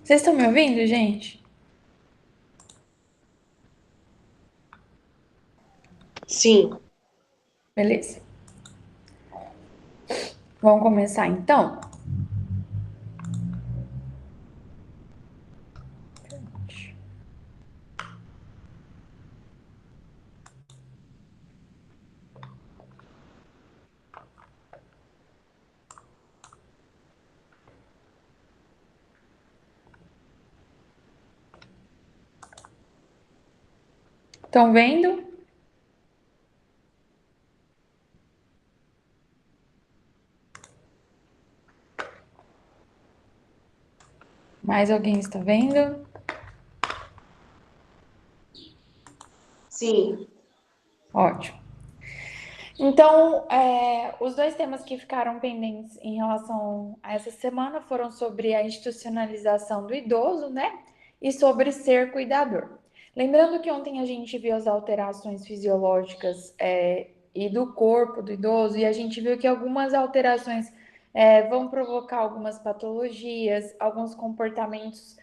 Vocês estão me ouvindo, gente? Sim, Beleza. Vamos começar então? Estão vendo? Mais alguém está vendo? sim. Ótimo. Então, os dois temas que ficaram pendentes em relação a essa semana foram sobre a institucionalização do idoso, né? E sobre ser cuidador. Lembrando que ontem a gente viu as alterações fisiológicas, e do corpo do idoso, e a gente viu que algumas alterações vão provocar algumas patologias, alguns comportamentos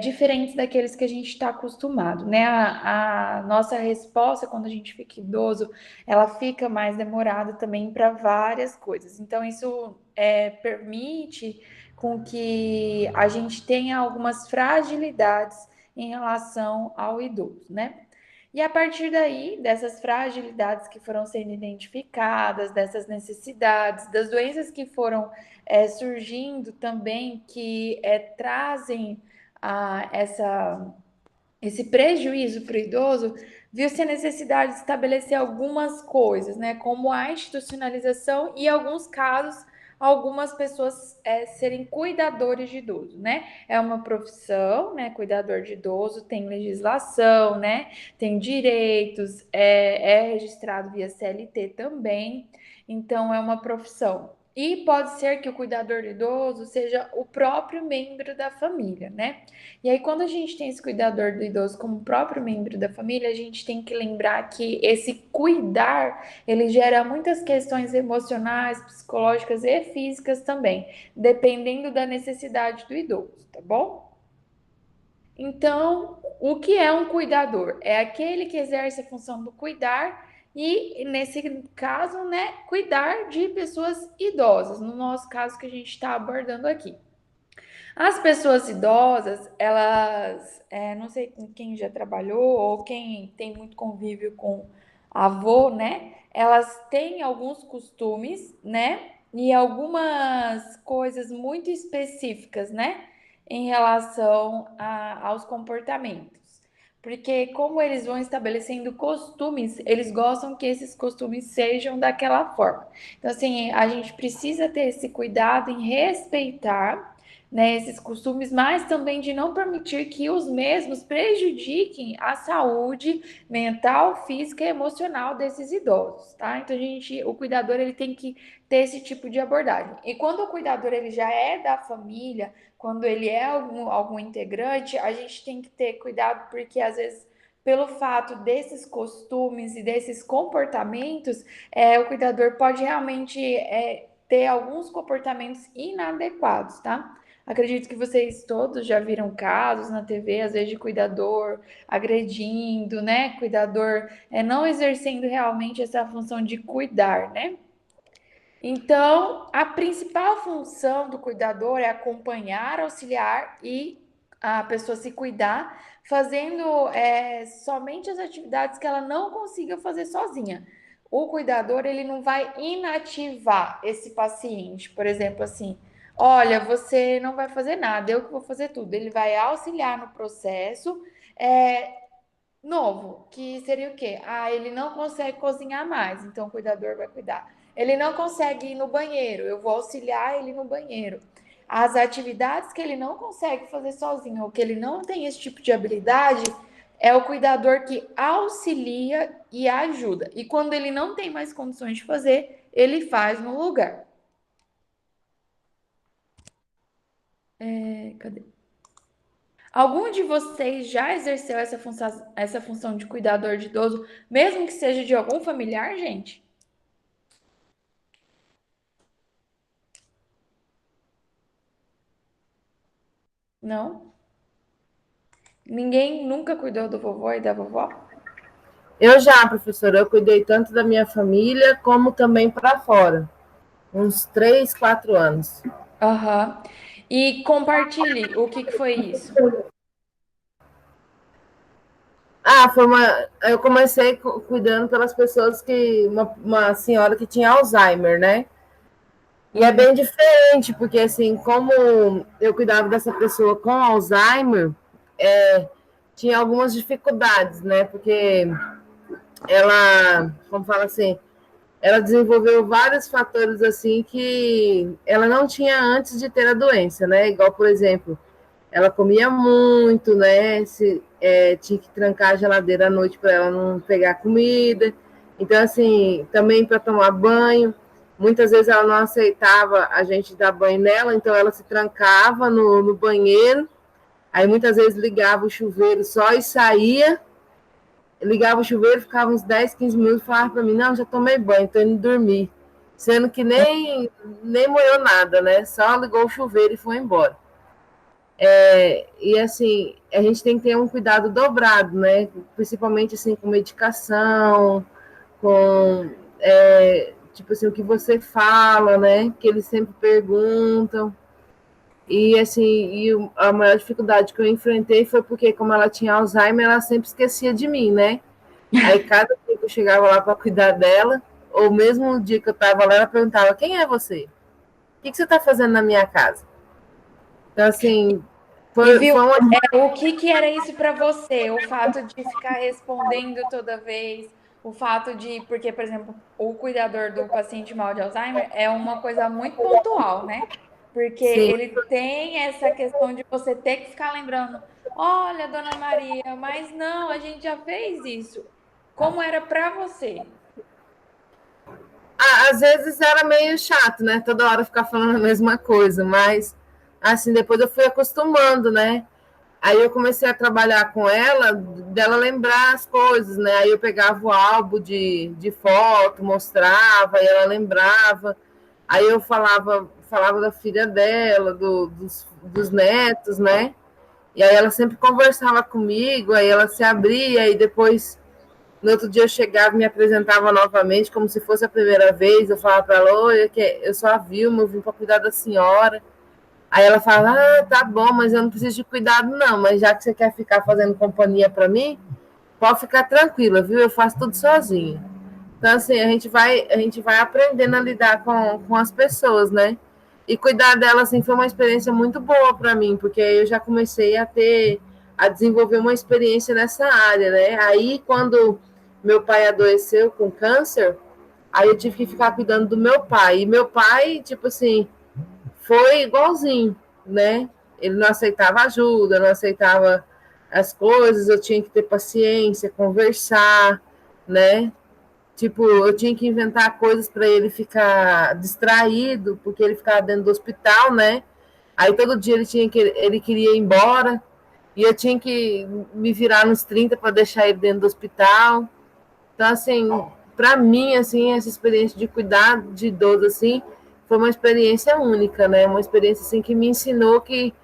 diferentes daqueles que a gente está acostumado, né? A nossa resposta quando a gente fica idoso, ela fica mais demorada também para várias coisas. Então, isso permite com que a gente tenha algumas fragilidades em relação ao idoso, né? E a partir daí, dessas fragilidades que foram sendo identificadas, dessas necessidades, das doenças que foram surgindo também, que trazem esse prejuízo para o idoso, viu-se a necessidade de estabelecer algumas coisas, né, como a institucionalização e, em alguns casos, algumas pessoas serem cuidadores de idoso, né? É uma profissão, né? Cuidador de idoso tem legislação, né? Tem direitos, é registrado via CLT também, então é uma profissão. E pode ser que o cuidador de idoso seja o próprio membro da família, né? E aí, quando a gente tem esse cuidador do idoso como próprio membro da família, a gente tem que lembrar que esse cuidar, ele gera muitas questões emocionais, psicológicas e físicas também, dependendo da necessidade do idoso, tá bom? Então, o que é um cuidador? É aquele que exerce a função do cuidar e, nesse caso, né, cuidar de pessoas idosas, no nosso caso que a gente está abordando aqui. As pessoas idosas, elas, não sei com quem já trabalhou ou quem tem muito convívio com avô, né? Elas têm alguns costumes, né? E algumas coisas muito específicas, né? Em relação aos comportamentos. Porque como eles vão estabelecendo costumes, eles gostam que esses costumes sejam daquela forma. Então, assim, a gente precisa ter esse cuidado em respeitar, né, esses costumes, mas também de não permitir que os mesmos prejudiquem a saúde mental, física e emocional desses idosos, tá? Então o cuidador ele tem que ter esse tipo de abordagem. E quando o cuidador ele já é da família, quando ele é algum integrante, a gente tem que ter cuidado porque às vezes pelo fato desses costumes e desses comportamentos, o cuidador pode realmente ter alguns comportamentos inadequados, tá? Acredito que vocês todos já viram casos na TV, às vezes, de cuidador agredindo, né? Cuidador não exercendo realmente essa função de cuidar, né? Então, a principal função do cuidador é acompanhar, auxiliar e a pessoa se cuidar, fazendo somente as atividades que ela não consiga fazer sozinha. O cuidador ele não vai inativar esse paciente, por exemplo, assim, olha, você não vai fazer nada, eu que vou fazer tudo. Ele vai auxiliar no processo. É, Novo, que seria o quê? Ah, ele não consegue cozinhar mais, então o cuidador vai cuidar. Ele não consegue ir no banheiro, eu vou auxiliar ele no banheiro. As atividades que ele não consegue fazer sozinho, ou que ele não tem esse tipo de habilidade, é o cuidador que auxilia e ajuda. E quando ele não tem mais condições de fazer, ele faz no lugar. Cadê? Algum de vocês já exerceu essa função de cuidador de idoso, mesmo que seja de algum familiar, gente? Não? Ninguém nunca cuidou do vovô e da vovó? Eu já, professora, eu cuidei tanto da minha família como também para fora. Uns 3, 4 anos. Aham. E compartilhe, o que que foi isso? Foi uma. Eu comecei cuidando pelas pessoas que. Uma senhora que tinha Alzheimer, né? E é Uhum. bem diferente, porque assim, como eu cuidava dessa pessoa com Alzheimer, tinha algumas dificuldades, né? Porque ela, como fala assim, ela desenvolveu vários fatores assim que ela não tinha antes de ter a doença, né? Igual, por exemplo, ela comia muito, né? Tinha que trancar a geladeira à noite para ela não pegar comida. Então, assim, também para tomar banho. Muitas vezes ela não aceitava a gente dar banho nela, então ela se trancava no banheiro. Aí muitas vezes ligava o chuveiro só e saía. Ligava o chuveiro, ficava uns 10, 15 minutos e falava para mim: não, já tomei banho, estou indo dormir. Sendo que nem molhou nada, né? Só ligou o chuveiro e foi embora. E assim, a gente tem que ter um cuidado dobrado, né? Principalmente assim com medicação, com tipo assim, o que você fala, né? Que eles sempre perguntam. E assim, a maior dificuldade que eu enfrentei foi porque, como ela tinha Alzheimer, ela sempre esquecia de mim, né? Aí cada dia que eu chegava lá para cuidar dela, ou mesmo no dia que eu estava lá, ela perguntava: quem é você? O que você está fazendo na minha casa? Então, assim, E foi, viu, foi uma. o que que era isso para você? O fato de ficar respondendo toda vez, o fato de, porque, por exemplo, o cuidador do paciente mal de Alzheimer é uma coisa muito pontual, né? Porque Sim. ele tem essa questão de você ter que ficar lembrando, olha, dona Maria, mas não, a gente já fez isso. Como era para você? Às vezes era meio chato, né? Toda hora ficar falando a mesma coisa, mas assim, depois eu fui acostumando, né? Aí eu comecei a trabalhar com ela, dela lembrar as coisas, né? Aí eu pegava o álbum de foto, mostrava, e ela lembrava. Aí eu falava da filha dela, dos netos, né? E aí ela sempre conversava comigo, aí ela se abria, e depois no outro dia eu chegava e me apresentava novamente, como se fosse a primeira vez. Eu falava para ela: oi, eu sou a Vilma, eu vim para cuidar da senhora. Aí ela fala: ah, tá bom, mas eu não preciso de cuidado, não. Mas já que você quer ficar fazendo companhia para mim, pode ficar tranquila, viu? Eu faço tudo sozinha. Então, assim, a gente vai aprendendo a lidar com as pessoas, né? E cuidar delas, assim, foi uma experiência muito boa para mim, porque eu já comecei a desenvolver uma experiência nessa área, né? Aí, quando meu pai adoeceu com câncer, aí eu tive que ficar cuidando do meu pai. E meu pai, tipo assim, foi igualzinho, né? Ele não aceitava ajuda, não aceitava as coisas, eu tinha que ter paciência, conversar, né? Tipo, eu tinha que inventar coisas para ele ficar distraído, porque ele ficava dentro do hospital, né? Aí todo dia ele queria ir embora, e eu tinha que me virar nos 30 para deixar ele dentro do hospital. Então, assim, para mim, assim, essa experiência de cuidar de idoso, assim, foi uma experiência única, né? Uma experiência, assim, que me ensinou que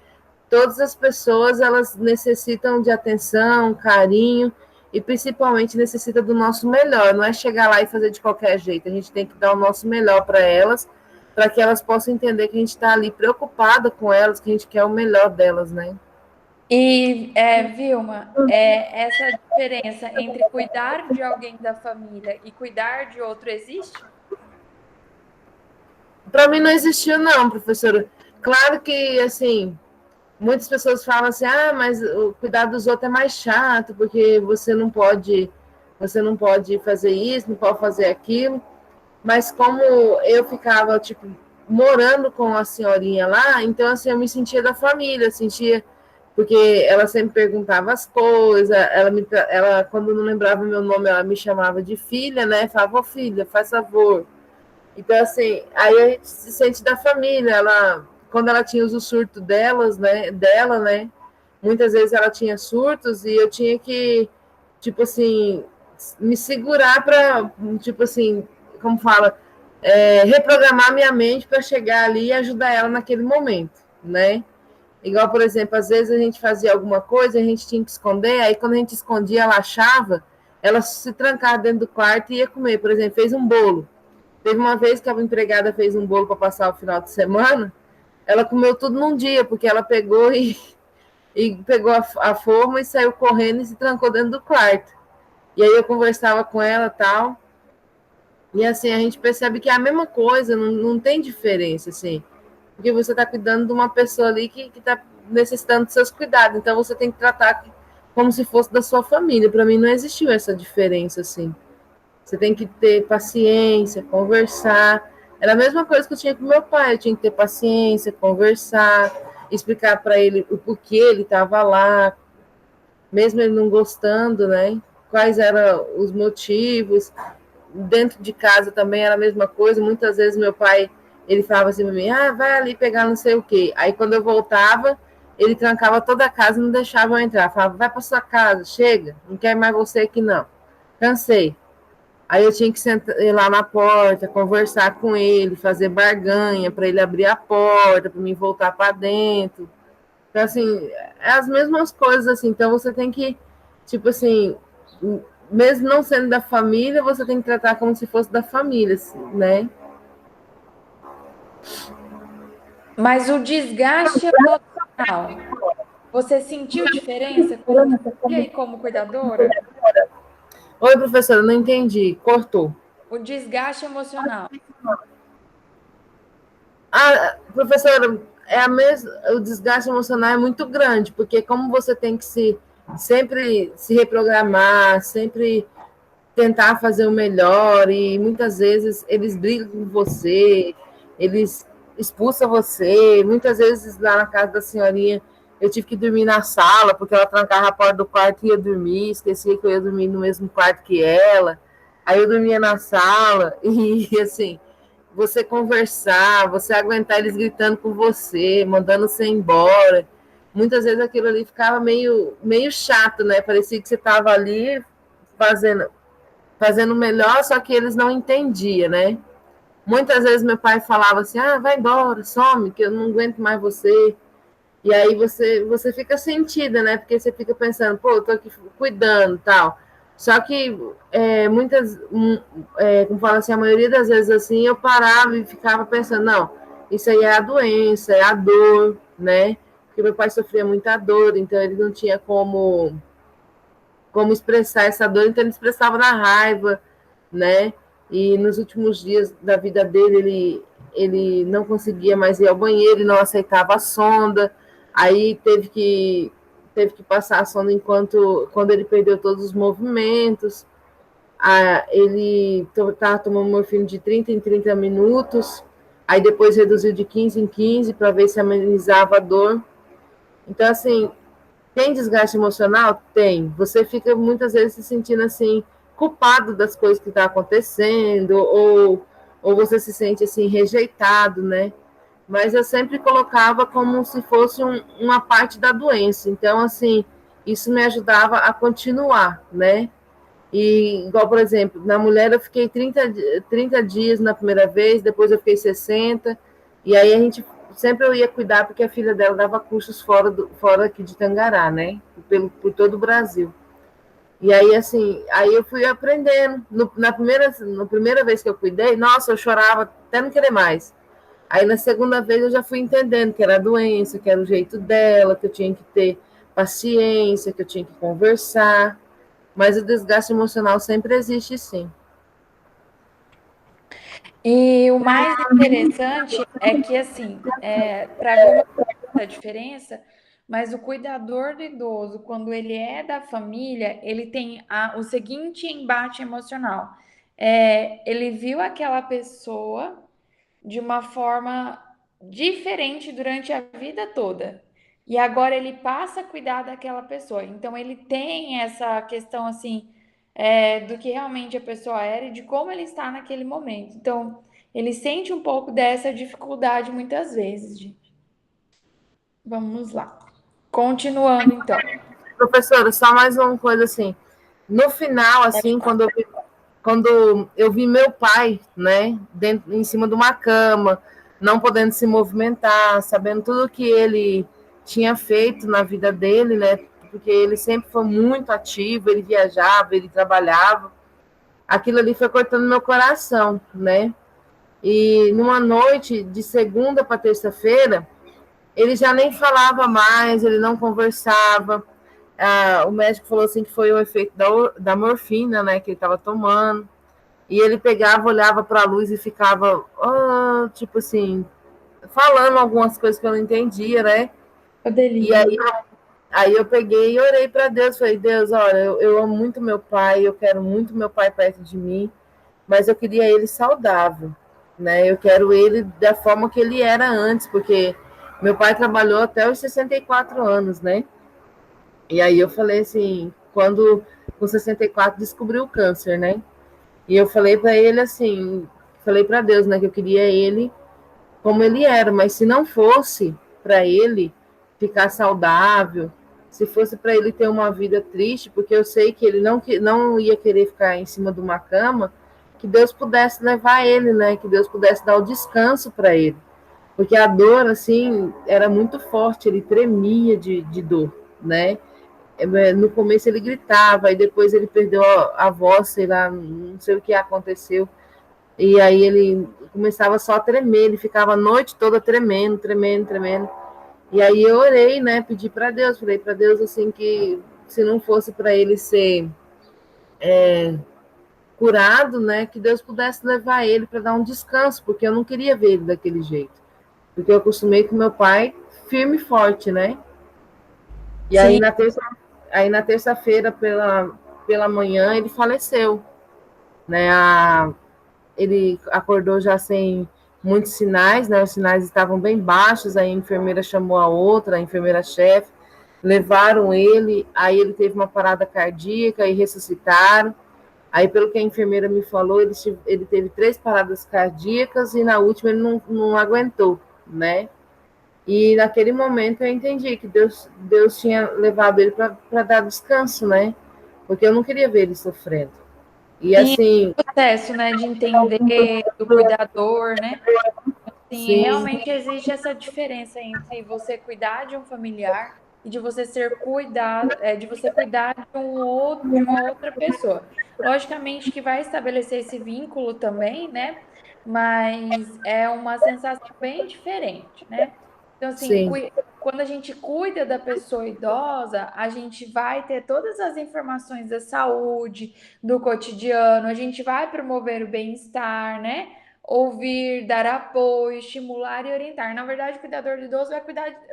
todas as pessoas, elas necessitam de atenção, carinho, e principalmente necessita do nosso melhor. Não é chegar lá e fazer de qualquer jeito. A gente tem que dar o nosso melhor para que elas possam entender que a gente está ali preocupada com elas, que a gente quer o melhor delas, né? E, Vilma, essa diferença entre cuidar de alguém da família e cuidar de outro existe? Para mim não existiu, não, professora. Claro que, assim, muitas pessoas falam assim: ah, mas o cuidar dos outros é mais chato, porque você não pode fazer isso, não pode fazer aquilo. Mas como eu ficava, tipo, morando com a senhorinha lá, então, assim, eu me sentia da família, sentia, porque ela sempre perguntava as coisas, ela, quando não lembrava meu nome, ela me chamava de filha, né? Falava: ô, filha, faz favor. Então, assim, aí a gente se sente da família. Ela, quando ela tinha os surtos dela, né? Muitas vezes ela tinha surtos e eu tinha que, tipo assim, me segurar para, tipo assim, como fala, reprogramar minha mente para chegar ali e ajudar ela naquele momento, né? Igual, por exemplo, às vezes a gente fazia alguma coisa, a gente tinha que esconder, aí quando a gente escondia, ela achava, ela se trancava dentro do quarto e ia comer. Por exemplo, fez um bolo. Teve uma vez que a empregada fez um bolo para passar o final de semana, ela comeu tudo num dia, porque ela pegou e pegou a forma e saiu correndo e se trancou dentro do quarto. E aí eu conversava com ela e tal, e assim, a gente percebe que é a mesma coisa, não tem diferença, assim, porque você está cuidando de uma pessoa ali que está necessitando dos seus cuidados, então você tem que tratar como se fosse da sua família. Para mim não existiu essa diferença, assim. Você tem que ter paciência, conversar. Era a mesma coisa que eu tinha com meu pai, eu tinha que ter paciência, conversar, explicar para ele o porquê ele estava lá, mesmo ele não gostando, né? Quais eram os motivos. Dentro de casa também era a mesma coisa. Muitas vezes meu pai, ele falava assim para mim, vai ali pegar não sei o quê. Aí quando eu voltava, ele trancava toda a casa e não deixava eu entrar. Falava, vai para sua casa, chega, não quero mais você aqui não. Cansei. Aí eu tinha que sentar, ir lá na porta, conversar com ele, fazer barganha para ele abrir a porta, para mim voltar para dentro. Então, assim, é as mesmas coisas, assim. Então, você tem que, tipo assim, mesmo não sendo da família, você tem que tratar como se fosse da família, assim, né? Mas o desgaste emocional, você sentiu diferença quando e aí como cuidadora? Oi, professora, não entendi. Cortou. O desgaste emocional. Professora, o desgaste emocional é muito grande, porque como você tem que sempre se reprogramar, sempre tentar fazer o melhor, e muitas vezes eles brigam com você, eles expulsam você. Muitas vezes lá na casa da senhorinha eu tive que dormir na sala, porque ela trancava a porta do quarto e ia dormir, esquecia que eu ia dormir no mesmo quarto que ela. Aí eu dormia na sala e assim, você conversar, você aguentar eles gritando com você, mandando você embora. Muitas vezes aquilo ali ficava meio chato, né? Parecia que você estava ali fazendo melhor, só que eles não entendiam, né? Muitas vezes meu pai falava assim, vai embora, some, que eu não aguento mais você. E aí você fica sentida, né? Porque você fica pensando, pô, eu tô aqui cuidando e tal. Só que como fala assim, a maioria das vezes assim, eu parava e ficava pensando, não, isso aí é a doença, é a dor, né? Porque meu pai sofria muita dor, então ele não tinha como expressar essa dor, então ele expressava na raiva, né? E nos últimos dias da vida dele, ele não conseguia mais ir ao banheiro, não aceitava a sonda, aí teve que passar a sonda quando ele perdeu todos os movimentos. Ele estava tomando morfina de 30 em 30 minutos, aí depois reduziu de 15 em 15 para ver se amenizava a dor. Então, assim, tem desgaste emocional? Tem. Você fica muitas vezes se sentindo assim, culpado das coisas que estão acontecendo, ou você se sente assim, rejeitado, né? Mas eu sempre colocava como se fosse uma parte da doença. Então, assim, isso me ajudava a continuar, né? E, igual, por exemplo, na mulher eu fiquei 30 dias na primeira vez, depois eu fiquei 60, e aí a gente sempre eu ia cuidar, porque a filha dela dava cursos fora aqui de Tangará, né? Por todo o Brasil. E aí, assim, aí eu fui aprendendo. Na primeira vez que eu cuidei, nossa, eu chorava até não querer mais. Aí na segunda vez eu já fui entendendo que era a doença, que era o jeito dela, que eu tinha que ter paciência, que eu tinha que conversar. Mas o desgaste emocional sempre existe, sim. E o mais interessante é que, assim, para ver uma diferença, mas o cuidador do idoso, quando ele é da família, ele tem o seguinte embate emocional. Ele viu aquela pessoa de uma forma diferente durante a vida toda. E agora ele passa a cuidar daquela pessoa. Então ele tem essa questão assim do que realmente a pessoa era e de como ele está naquele momento. Então ele sente um pouco dessa dificuldade muitas vezes, gente. Vamos lá. Continuando então. Professora, só mais uma coisa assim. No final, assim, quando eu vi meu pai, né, em cima de uma cama, não podendo se movimentar, sabendo tudo que ele tinha feito na vida dele, né? Porque ele sempre foi muito ativo, ele viajava, ele trabalhava. Aquilo ali foi cortando meu coração, né? E numa noite de segunda para terça-feira, ele já nem falava mais, ele não conversava. O médico falou assim que foi o efeito da morfina, né, que ele estava tomando. E ele pegava, olhava para a luz e ficava, tipo assim, falando algumas coisas que eu não entendia, né? E Adeline. aí eu peguei e orei para Deus, falei, Deus, olha, eu amo muito meu pai, eu quero muito meu pai perto de mim, mas eu queria ele saudável, né? Eu quero ele da forma que ele era antes, porque meu pai trabalhou até os 64 anos, né? E aí eu falei assim, quando com 64 descobriu o câncer, né? E eu falei para ele assim, falei para Deus, né, que eu queria ele como ele era, mas se não fosse para ele ficar saudável, se fosse para ele ter uma vida triste, porque eu sei que ele não ia querer ficar em cima de uma cama, que Deus pudesse levar ele, né? Que Deus pudesse dar o descanso para ele. Porque a dor, assim, era muito forte, ele tremia de dor, né? No começo ele gritava, e depois ele perdeu a voz, sei lá, não sei o que aconteceu. E aí ele começava só a tremer, ele ficava a noite toda tremendo, tremendo, tremendo. E aí eu orei, né? Pedi para Deus, falei para Deus assim que se não fosse para ele ser curado, né, que Deus pudesse levar ele para dar um descanso, porque eu não queria ver ele daquele jeito. Porque eu acostumei com meu pai firme e forte, né? E Sim, aí na terça-feira pela manhã ele faleceu, né? Ele acordou já sem muitos sinais, né? Os sinais estavam bem baixos, aí a enfermeira chamou a outra, a enfermeira-chefe, levaram ele, aí ele teve uma parada cardíaca e ressuscitaram. Aí, pelo que a enfermeira me falou, ele teve 3 paradas cardíacas e na última ele não aguentou, né? E naquele momento eu entendi que Deus tinha levado ele para dar descanso, né? Porque eu não queria ver ele sofrendo. E sim, assim, o processo, né, de entender do cuidador, né? Sim, sim, realmente existe essa diferença entre você cuidar de um familiar e de você ser cuidado, de você cuidar de um outro, de uma outra pessoa. Logicamente que vai estabelecer esse vínculo também, né? Mas é uma sensação bem diferente, né? Então, assim, sim, quando a gente cuida da pessoa idosa, a gente vai ter todas as informações da saúde, do cotidiano, a gente vai promover o bem-estar, né? Ouvir, dar apoio, estimular e orientar. Na verdade, o cuidador do idoso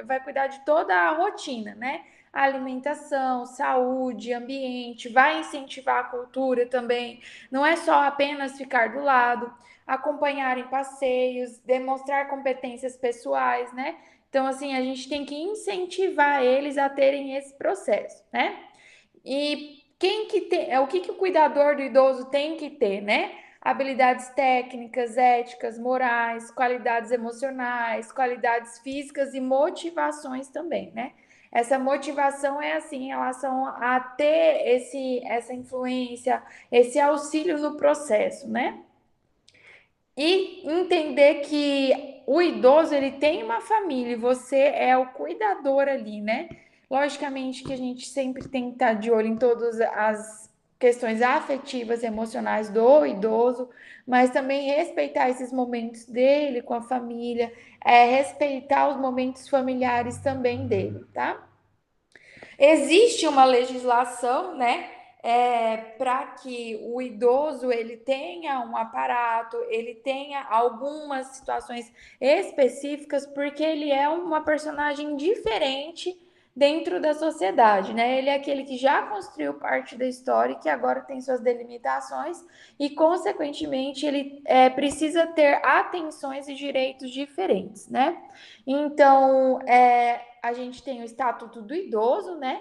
vai cuidar de toda a rotina, né? A alimentação, saúde, ambiente, vai incentivar a cultura também. Não é só apenas ficar do lado, acompanhar em passeios, demonstrar competências pessoais, né? Então, assim, a gente tem que incentivar eles a terem esse processo, né? E quem que tem, o que o cuidador do idoso tem que ter, né? Habilidades técnicas, éticas, morais, qualidades emocionais, qualidades físicas e motivações também, né? Essa motivação é assim em relação a ter essa influência, esse auxílio no processo, né? E entender que o idoso ele tem uma família e você é o cuidador ali, né? Logicamente que a gente sempre tem que estar de olho em todas as questões afetivas e emocionais do idoso, mas também respeitar esses momentos dele com a família, respeitar os momentos familiares também dele, tá? Existe uma legislação, né, para que o idoso ele tenha um aparato, ele tenha algumas situações específicas, porque ele é uma personagem diferente dentro da sociedade, né? Ele é aquele que já construiu parte da história e que agora tem suas delimitações e, consequentemente, ele precisa ter atenções e direitos diferentes, né? Então, a gente tem o Estatuto do Idoso, né?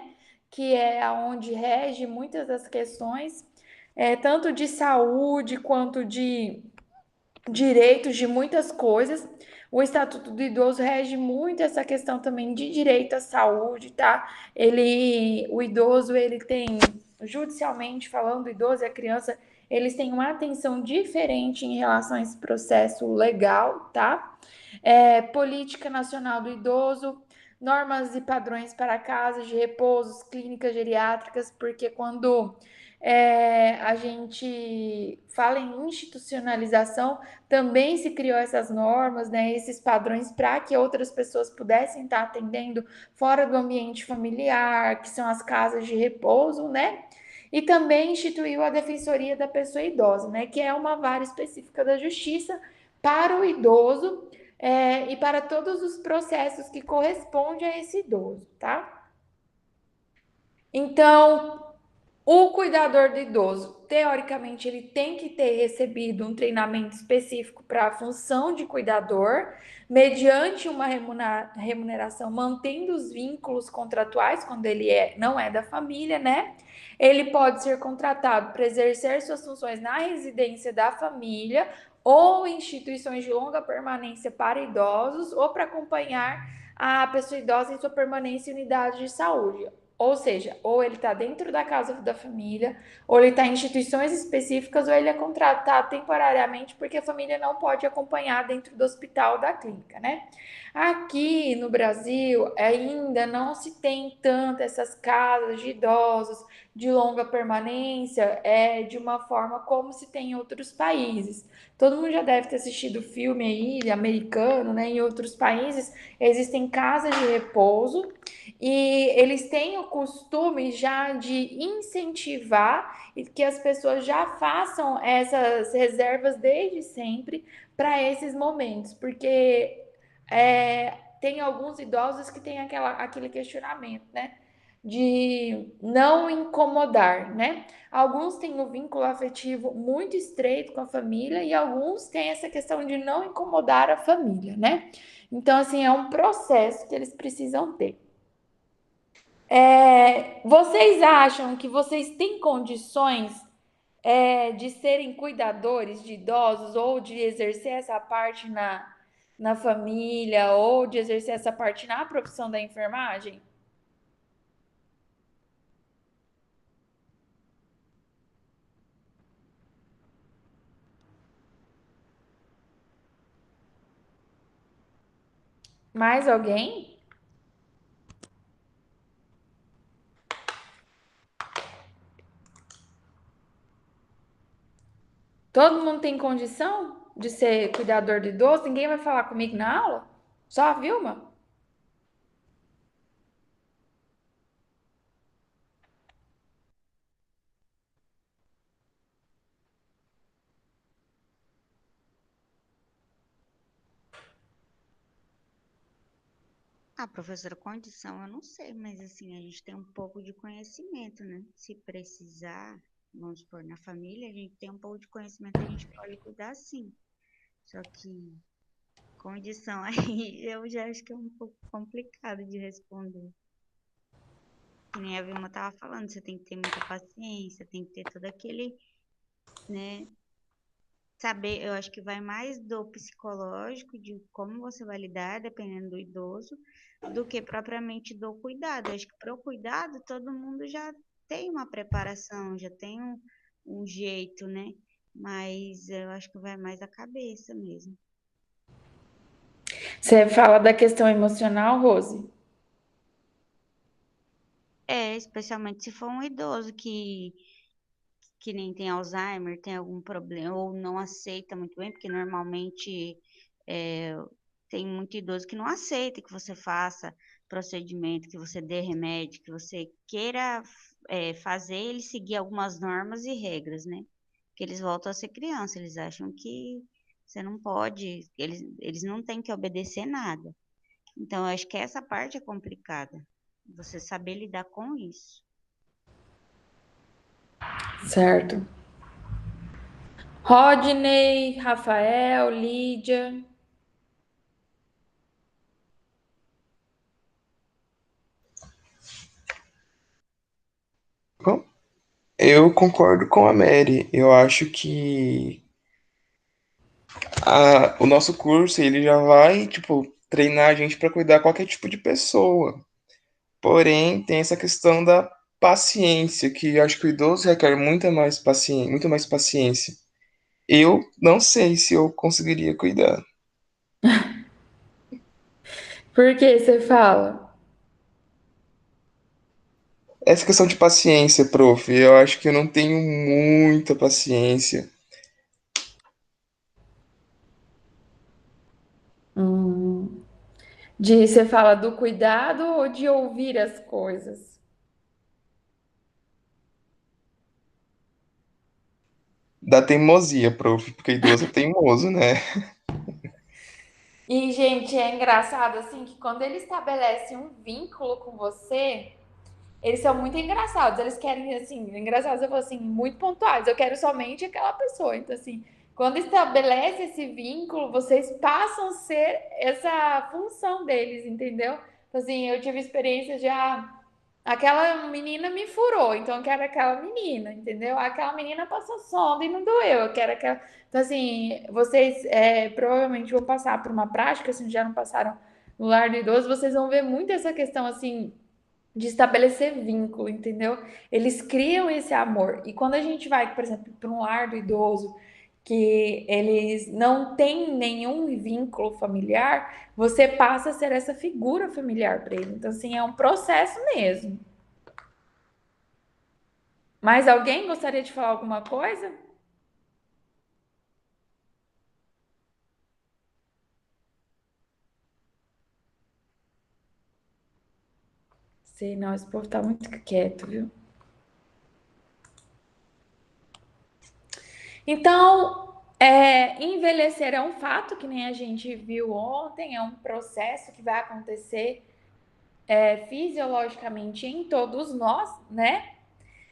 Que é onde rege muitas das questões, tanto de saúde quanto de direitos de muitas coisas. O Estatuto do Idoso rege muito essa questão também de direito à saúde, tá? O idoso, ele tem, judicialmente falando, o idoso e a criança, eles têm uma atenção diferente em relação a esse processo legal, tá? Política Nacional do Idoso, normas e padrões para casas de repouso, clínicas geriátricas, porque quando a gente fala em institucionalização, também se criou essas normas, né, esses padrões para que outras pessoas pudessem estar atendendo fora do ambiente familiar, que são as casas de repouso, né? E também instituiu a Defensoria da Pessoa Idosa, né, que é uma vara específica da Justiça para o idoso e para todos os processos que correspondem a esse idoso, tá? Então, o cuidador do idoso, teoricamente, ele tem que ter recebido um treinamento específico para a função de cuidador, mediante uma remuneração, mantendo os vínculos contratuais quando ele não é da família, né? Ele pode ser contratado para exercer suas funções na residência da família ou em instituições de longa permanência para idosos ou para acompanhar a pessoa idosa em sua permanência em unidade de saúde. Ou seja, ou ele está dentro da casa da família, ou ele está em instituições específicas, ou ele é contratado temporariamente porque a família não pode acompanhar dentro do hospital ou da clínica, né? Aqui no Brasil ainda não se tem tanto essas casas de idosos de longa permanência de uma forma como se tem em outros países. Todo mundo já deve ter assistido filme aí americano, né? Em outros países existem casas de repouso e eles têm o costume já de incentivar e que as pessoas já façam essas reservas desde sempre para esses momentos, porque tem alguns idosos que têm aquele questionamento, né? De não incomodar, né? Alguns têm um vínculo afetivo muito estreito com a família e alguns têm essa questão de não incomodar a família, né? Então, assim, é um processo que eles precisam ter. Vocês acham que vocês têm condições de serem cuidadores de idosos ou de exercer essa parte na família ou de exercer essa parte na profissão da enfermagem? Mais alguém? Todo mundo tem condição de ser cuidador de idoso? Ninguém vai falar comigo na aula? Só a Vilma? Ah, professora, condição eu não sei, mas assim, a gente tem um pouco de conhecimento, né? Se precisar, vamos supor, na família, a gente tem um pouco de conhecimento, a gente pode cuidar sim. Só que condição aí eu já acho que é um pouco complicado de responder. Que nem a Vilma tava falando, você tem que ter muita paciência, tem que ter todo aquele, né? Saber, eu acho que vai mais do psicológico, de como você vai lidar, dependendo do idoso, do que propriamente do cuidado. Eu acho que para o cuidado, todo mundo já tem uma preparação, já tem um jeito, né? Mas eu acho que vai mais da cabeça mesmo. Você fala da questão emocional, Rose? É, especialmente se for um idoso que nem tem Alzheimer, tem algum problema, ou não aceita muito bem, porque normalmente é, tem muito idoso que não aceita que você faça procedimento, que você dê remédio, que você queira fazer ele seguir algumas normas e regras, né? Que eles voltam a ser criança, eles acham que você não pode, eles não têm que obedecer nada. Então, eu acho que essa parte é complicada, você saber lidar com isso. Certo. Rodney, Rafael, Lídia. Bom, eu concordo com a Mary. Eu acho que o nosso curso ele já vai, tipo, treinar a gente para cuidar de qualquer tipo de pessoa. Porém, tem essa questão da paciência, que eu acho que o idoso requer muito mais paciência. Eu não sei se eu conseguiria cuidar. Por que você fala? Essa questão de paciência, prof, eu acho que eu não tenho muita paciência. De você fala do cuidado ou de ouvir as coisas? Da teimosia, prof, porque idoso é teimoso, né? E, gente, é engraçado assim que quando ele estabelece um vínculo com você, eles são muito engraçados. Eles querem, assim, engraçados, eu falo assim, muito pontuais. Eu quero somente aquela pessoa. Então, assim, quando estabelece esse vínculo, vocês passam a ser essa função deles, entendeu? Então, assim, eu tive experiência já. Aquela menina me furou, então eu quero aquela menina, entendeu? Aquela menina passou sonda e não doeu, eu quero aquela. Então, assim, vocês provavelmente vão passar por uma prática, se já não passaram no lar do idoso, vocês vão ver muito essa questão, assim, de estabelecer vínculo, entendeu? Eles criam esse amor. E quando a gente vai, por exemplo, para um lar do idoso que eles não têm nenhum vínculo familiar, você passa a ser essa figura familiar para ele. Então, assim, é um processo mesmo. Mais alguém gostaria de falar alguma coisa? Sei não, esse povo tá muito quieto, viu? Então, envelhecer é um fato, que nem a gente viu ontem, é um processo que vai acontecer fisiologicamente em todos nós, né?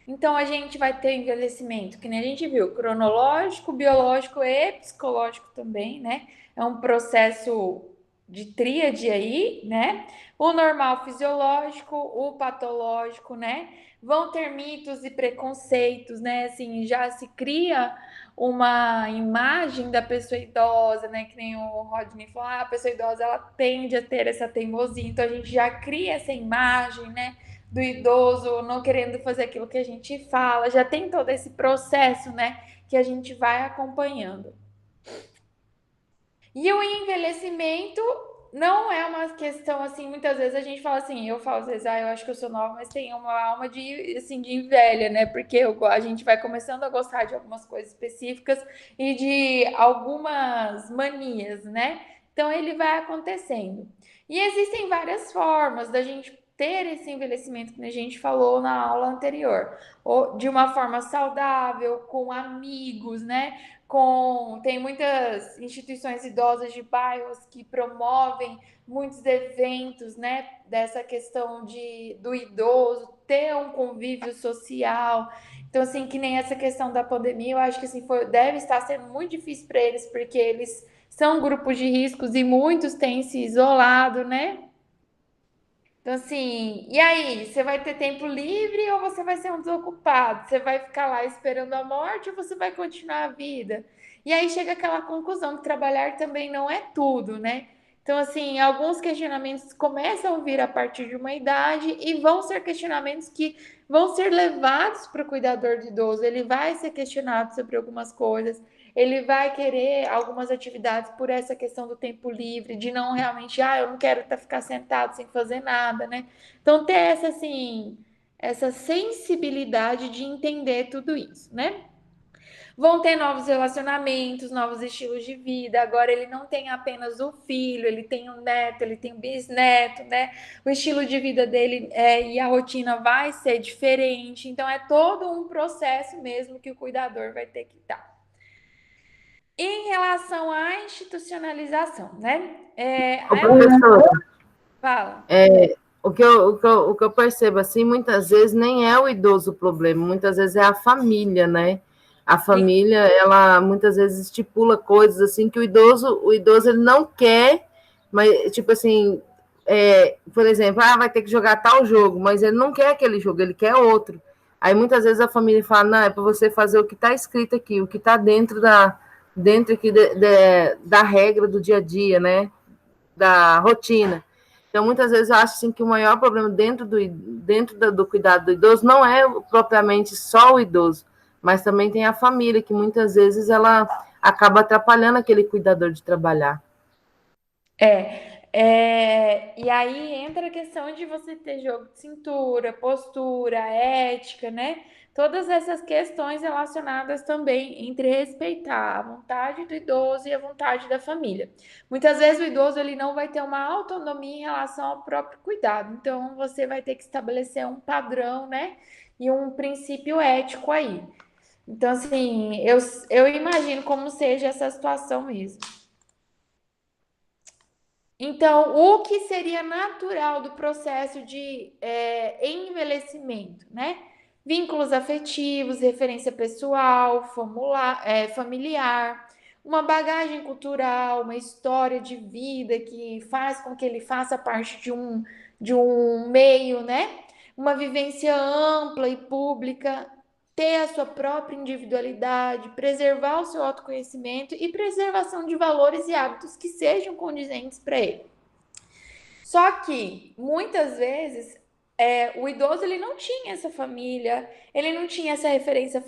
Então a gente vai ter envelhecimento, que nem a gente viu, cronológico, biológico e psicológico também, né? É um processo de tríade aí, né? O normal fisiológico, o patológico, né? Vão ter mitos e preconceitos, né? Assim, já se cria uma imagem da pessoa idosa, né? Que nem o Rodney falou, a pessoa idosa ela tende a ter essa teimosia, então a gente já cria essa imagem, né? Do idoso não querendo fazer aquilo que a gente fala, já tem todo esse processo, né, que a gente vai acompanhando. E o envelhecimento não é uma questão assim, muitas vezes a gente fala assim, eu falo às vezes, eu acho que eu sou nova, mas tenho uma alma de assim de velha, né? Porque a gente vai começando a gostar de algumas coisas específicas e de algumas manias, né? Então ele vai acontecendo. E existem várias formas da gente ter esse envelhecimento que a gente falou na aula anterior, ou de uma forma saudável, com amigos, né? Tem muitas instituições idosas de bairros que promovem muitos eventos, né, dessa questão do idoso ter um convívio social. Então, assim, que nem essa questão da pandemia, eu acho que assim, deve estar sendo muito difícil para eles, porque eles são grupos de riscos e muitos têm se isolado, né? Então, assim, e aí? Você vai ter tempo livre ou você vai ser um desocupado? Você vai ficar lá esperando a morte ou você vai continuar a vida? E aí chega aquela conclusão que trabalhar também não é tudo, né? Então, assim, alguns questionamentos começam a vir a partir de uma idade e vão ser questionamentos que vão ser levados para o cuidador de idoso. Ele vai ser questionado sobre algumas coisas, ele vai querer algumas atividades por essa questão do tempo livre, de não realmente, eu não quero ficar sentado sem fazer nada, né? Então, ter essa, assim, essa sensibilidade de entender tudo isso, né? Vão ter novos relacionamentos, novos estilos de vida. Agora ele não tem apenas o filho, ele tem um neto, ele tem um bisneto, né? O estilo de vida dele e a rotina vai ser diferente. Então é todo um processo mesmo que o cuidador vai ter que dar. Em relação à institucionalização, né? Ô, professora, Fala. o que eu percebo assim, muitas vezes nem é o idoso o problema, muitas vezes é a família, né? A Sim. família, ela muitas vezes estipula coisas assim que o idoso ele não quer, mas tipo assim, por exemplo, vai ter que jogar tal jogo, mas ele não quer aquele jogo, ele quer outro. Aí muitas vezes a família fala, não, é para você fazer o que está escrito aqui, o que está dentro aqui da regra do dia a dia, né? Da rotina. Então, muitas vezes, eu acho assim, que o maior problema dentro do cuidado do idoso não é propriamente só o idoso, mas também tem a família, que muitas vezes ela acaba atrapalhando aquele cuidador de trabalhar. E aí entra a questão de você ter jogo de cintura, postura, ética, né? Todas essas questões relacionadas também entre respeitar a vontade do idoso e a vontade da família. Muitas vezes o idoso ele não vai ter uma autonomia em relação ao próprio cuidado, então você vai ter que estabelecer um padrão, né? E um princípio ético aí. Então, assim, eu imagino como seja essa situação mesmo. Então, o que seria natural do processo de envelhecimento, né? Vínculos afetivos, referência pessoal, familiar, uma bagagem cultural, uma história de vida que faz com que ele faça parte de um meio, né? Uma vivência ampla e pública, ter a sua própria individualidade, preservar o seu autoconhecimento e preservação de valores e hábitos que sejam condizentes para ele. Só que muitas vezes o idoso ele não tinha essa família, ele não tinha essa referência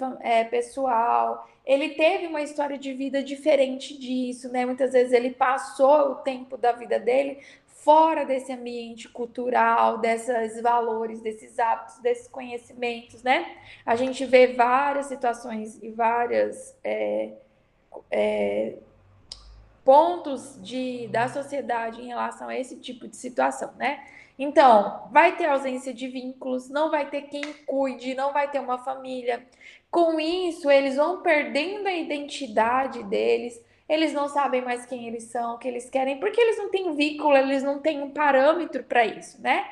pessoal, ele teve uma história de vida diferente disso, né? Muitas vezes ele passou o tempo da vida dele fora desse ambiente cultural, desses valores, desses hábitos, desses conhecimentos, né? A gente vê várias situações e várias pontos da sociedade em relação a esse tipo de situação, né? Então, vai ter ausência de vínculos, não vai ter quem cuide, não vai ter uma família. Com isso, eles vão perdendo a identidade deles, eles não sabem mais quem eles são, o que eles querem, porque eles não têm vínculo, eles não têm um parâmetro para isso, né?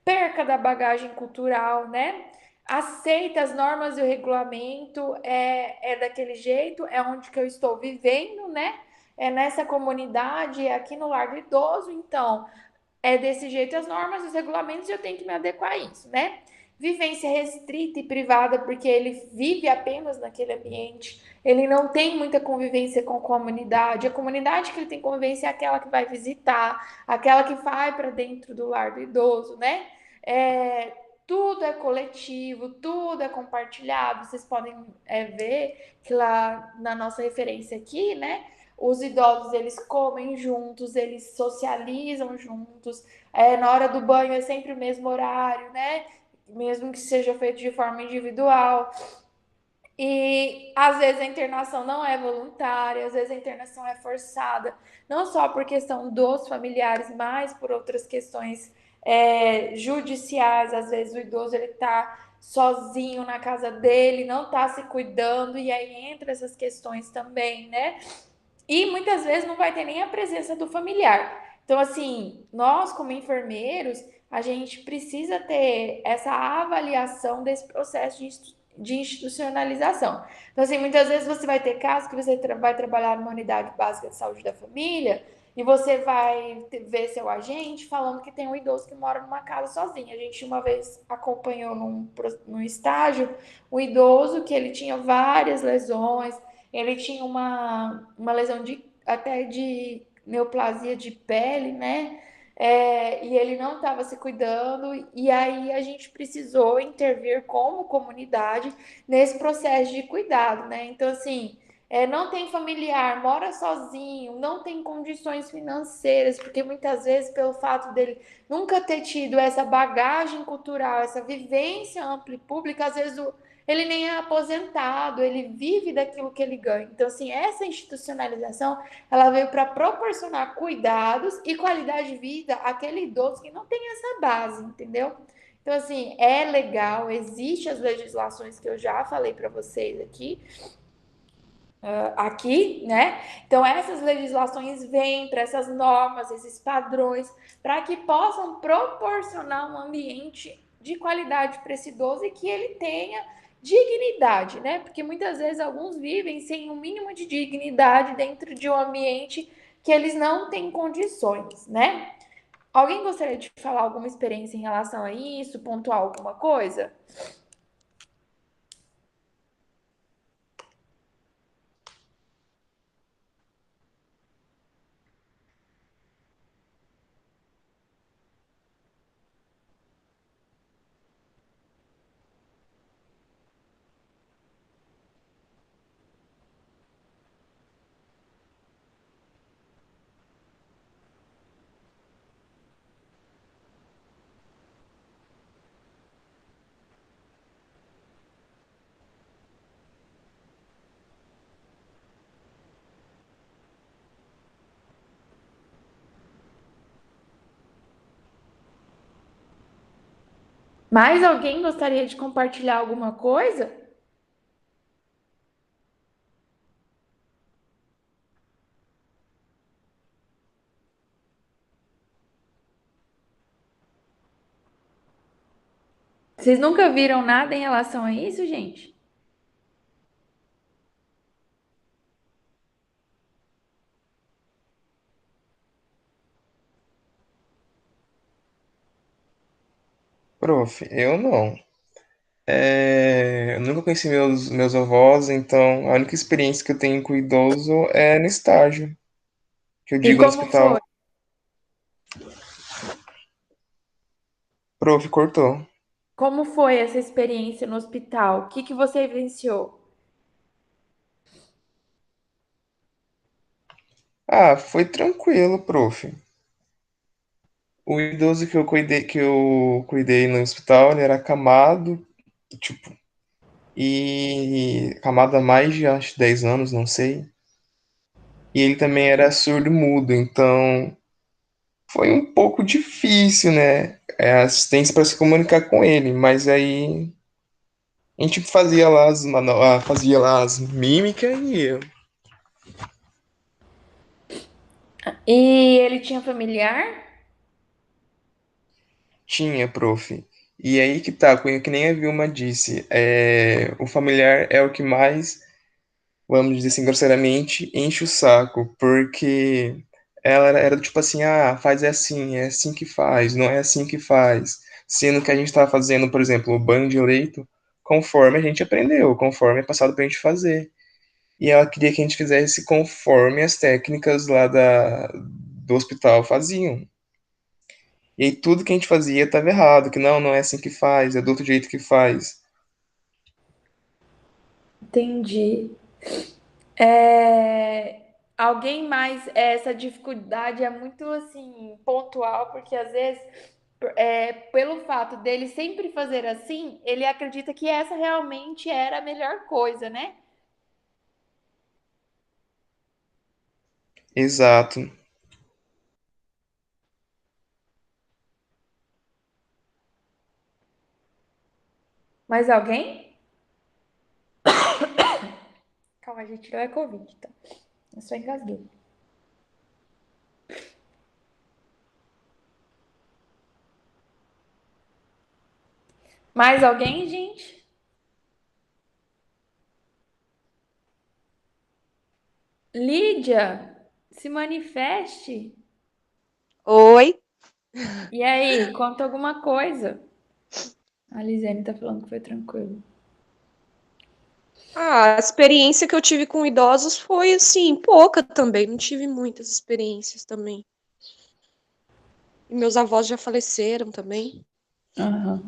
Perca da bagagem cultural, né? Aceita as normas e o regulamento, é daquele jeito, é onde que eu estou vivendo, né? É nessa comunidade, é aqui no lar do idoso, então é desse jeito as normas, os regulamentos, e eu tenho que me adequar a isso, né? Vivência restrita e privada, porque ele vive apenas naquele ambiente, ele não tem muita convivência com a comunidade que ele tem convivência é aquela que vai visitar, aquela que vai para dentro do lar do idoso, né? É, tudo é coletivo, tudo é compartilhado. Vocês podem ver que lá na nossa referência aqui, né? Os idosos eles comem juntos, eles socializam juntos. Na hora do banho é sempre o mesmo horário, né? Mesmo que seja feito de forma individual. E às vezes a internação não é voluntária, às vezes a internação é forçada, não só por questão dos familiares, mas por outras questões judiciais. Às vezes o idoso ele está sozinho na casa dele, não está se cuidando, e aí entra essas questões também, né? E muitas vezes não vai ter nem a presença do familiar. Então, assim, nós como enfermeiros, a gente precisa ter essa avaliação desse processo de institucionalização. Então, assim, muitas vezes você vai ter casos que você vai trabalhar numa unidade básica de saúde da família e você vai ver seu agente falando que tem um idoso que mora numa casa sozinho. A gente uma vez acompanhou num estágio um idoso que ele tinha várias lesões, ele tinha uma lesão até de neoplasia de pele, né? E ele não estava se cuidando, e aí a gente precisou intervir como comunidade nesse processo de cuidado, né? Então, assim, não tem familiar, mora sozinho, não tem condições financeiras, porque muitas vezes, pelo fato dele nunca ter tido essa bagagem cultural, essa vivência ampla e pública, às vezes ele nem é aposentado, ele vive daquilo que ele ganha. Então, assim, essa institucionalização, ela veio para proporcionar cuidados e qualidade de vida àquele idoso que não tem essa base, entendeu? Então, assim, é legal, existem as legislações que eu já falei para vocês aqui, né? Então, essas legislações vêm para essas normas, esses padrões, para que possam proporcionar um ambiente de qualidade para esse idoso e que ele tenha dignidade, né? Porque muitas vezes alguns vivem sem um mínimo de dignidade dentro de um ambiente que eles não têm condições, né? Alguém gostaria de falar alguma experiência em relação a isso, pontuar alguma coisa? Mais alguém gostaria de compartilhar alguma coisa? Vocês nunca viram nada em relação a isso, gente? Prof, eu não. Eu nunca conheci meus avós, então a única experiência que eu tenho com idoso é no estágio, que eu E digo no como hospital. foi? Prof, cortou. Como foi essa experiência no hospital? O que que você vivenciou? Ah, foi tranquilo, prof. O idoso que eu cuidei no hospital, ele era acamado, tipo, e acamado há mais de acho, 10 anos, não sei. E ele também era surdo-mudo, então foi um pouco difícil, né? A assistência para se comunicar com ele, mas aí a gente fazia lá as mímicas e eu E ele tinha familiar? tinha, prof. E aí que tá, que nem a Vilma disse, o familiar é o que mais, vamos dizer assim, grosseiramente, enche o saco, porque ela era do tipo assim, ah, faz é assim que faz, não é assim que faz. Sendo que a gente estava fazendo, por exemplo, o banho de leito conforme a gente aprendeu, conforme é passado pra gente fazer. E ela queria que a gente fizesse conforme as técnicas lá do hospital faziam. E aí tudo que a gente fazia estava errado, que não é assim que faz, é do outro jeito que faz. Entendi. Alguém mais, essa dificuldade é muito assim pontual, porque às vezes, pelo fato dele sempre fazer assim, ele acredita que essa realmente era a melhor coisa, né? Exato. Mais alguém? Calma, gente, não é Covid, tá? Eu só engasguei. Mais alguém, gente? Lídia, se manifeste. Oi. E aí, conta alguma coisa. A Lisiane tá falando que foi tranquilo. A experiência que eu tive com idosos foi assim, pouca também, não tive muitas experiências também. E meus avós já faleceram também. Aham.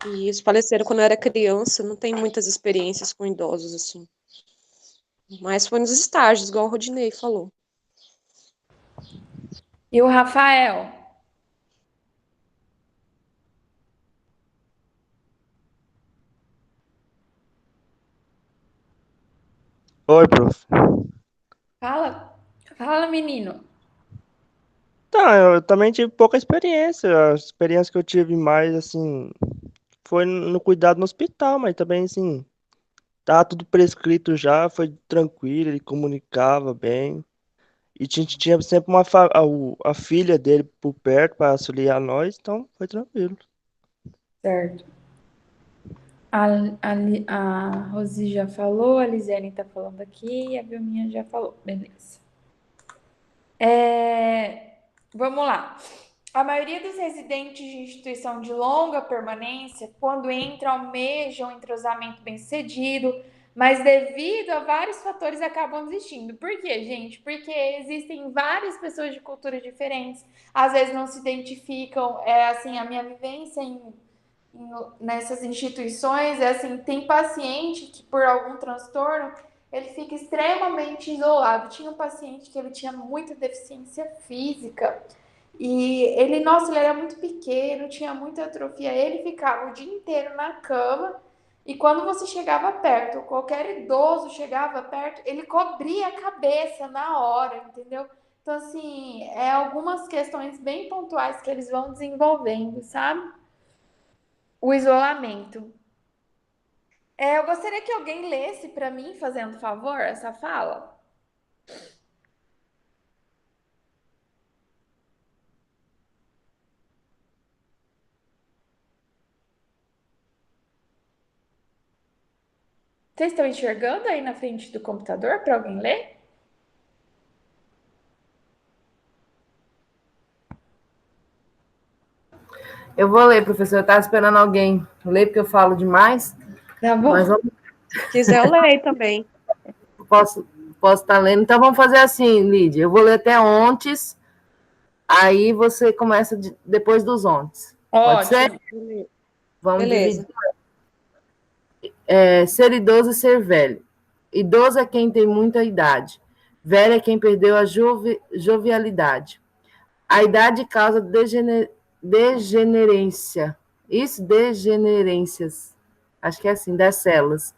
E eles faleceram quando eu era criança, não tenho muitas experiências com idosos assim. Mas foi nos estágios, igual o Rodinei falou. E o Rafael? Oi, prof. Fala, fala, menino. Tá, eu também tive pouca experiência. A experiência que eu tive mais, assim, foi no cuidado no hospital, mas também, assim, tá tudo prescrito já, foi tranquilo, ele comunicava bem. E tinha sempre a filha dele por perto para auxiliar nós, então foi tranquilo. Certo. A, a Rosi já falou, a Lisiane tá falando aqui e a Vilminha já falou. Beleza. Vamos lá. A maioria dos residentes de instituição de longa permanência, quando entram, almejam um entrosamento bem-sucedido, mas devido a vários fatores acabam desistindo. Por quê, gente? Porque existem várias pessoas de culturas diferentes, às vezes não se identificam. É assim, a minha vivência nessas instituições é assim, tem paciente que por algum transtorno ele fica extremamente isolado. Tinha um paciente que ele tinha muita deficiência física e ele, nossa, ele era muito pequeno, tinha muita atrofia. Ele ficava o dia inteiro na cama e quando você chegava perto, qualquer idoso chegava perto, ele cobria a cabeça na hora, entendeu? Então, assim, algumas questões bem pontuais que eles vão desenvolvendo, sabe? o isolamento. Eu gostaria que alguém lesse para mim, fazendo favor, essa fala. Vocês estão enxergando aí na frente do computador para alguém ler? Eu vou ler, professor. Eu estava esperando alguém ler, porque eu falo demais. Tá bom. Mas Se quiser, eu leio também. posso estar lendo. Então, vamos fazer assim, Lídia. Eu vou ler até ontes, aí você começa depois dos ontes. Pode ser? Ótimo. Vamos Beleza. dividir. Ser idoso e ser velho. Idoso é quem tem muita idade. Velho é quem perdeu a jovialidade. A idade causa degenerência. Isso, degenerências. Acho que é assim, das células.